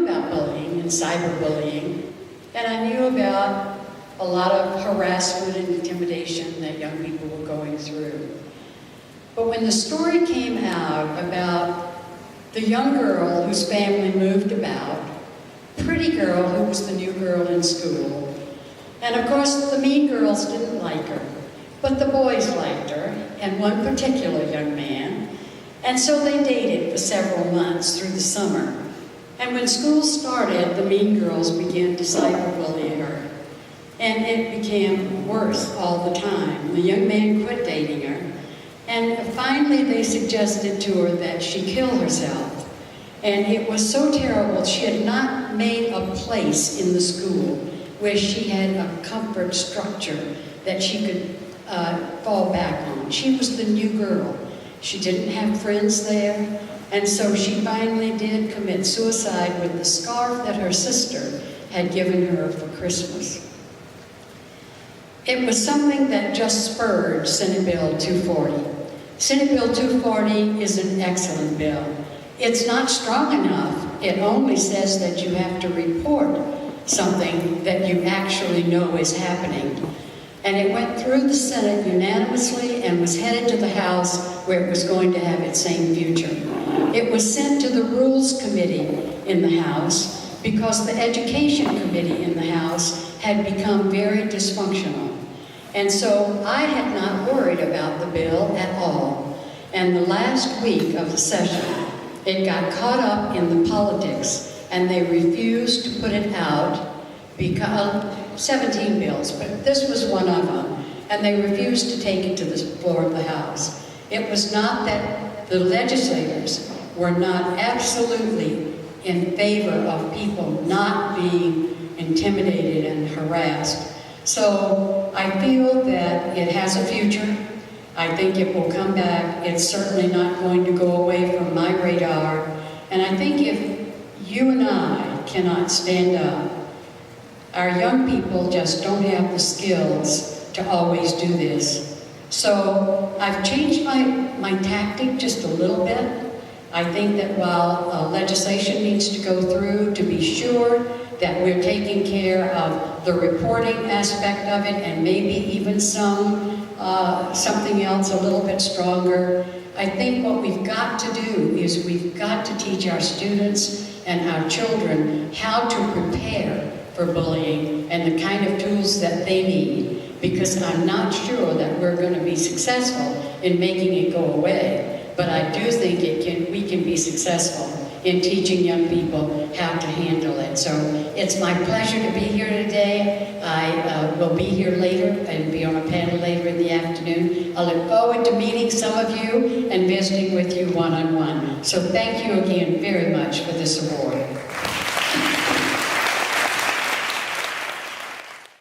about bullying and cyberbullying, and I knew about a lot of harassment and intimidation that young people were going through. But when the story came out about the young girl whose family moved about, pretty girl who was the new girl in school, and of course the mean girls didn't like her, but the boys liked her, and one particular young man, and so they dated for several months through the summer. And when school started, the mean girls began to cyberbully her, and it became worse all the time. The young man quit dating her, and finally they suggested to her that she kill herself. And it was so terrible. She had not made a place in the school where she had a comfort structure that she could fall back on. She was the new girl. She didn't have friends there, and so she finally did commit suicide with the scarf that her sister had given her for Christmas. It was something that just spurred Senate Bill 240. Senate Bill 240 is an excellent bill. It's not strong enough. It only says that you have to report something that you actually know is happening. And it went through the Senate unanimously and was headed to the House, where it was going to have its same future. It was sent to the Rules Committee in the House because the Education Committee in the House had become very dysfunctional. And so I had not worried about the bill at all. And the last week of the session, it got caught up in the politics, and they refused to put it out because 17 bills, but this was one of them, and they refused to take it to the floor of the House. It was not that the legislators were not absolutely in favor of people not being intimidated and harassed. So I feel that it has a future. I think it will come back. It's certainly not going to go away from my radar. And I think if you and I cannot stand up, our young people just don't have the skills to always do this. So I've changed my tactic just a little bit. I think that while legislation needs to go through to be sure that we're taking care of the reporting aspect of it, and maybe even something else a little bit stronger, I think what we've got to do is we've got to teach our students and our children how to prepare for bullying and the kind of tools that they need, because I'm not sure that we're going to be successful in making it go away, but I do think we can be successful in teaching young people how to handle it. So it's my pleasure to be here today. I will be here later and be on a panel later in the afternoon. I look forward to meeting some of you and visiting with you one-on-one. So thank you again very much for this award.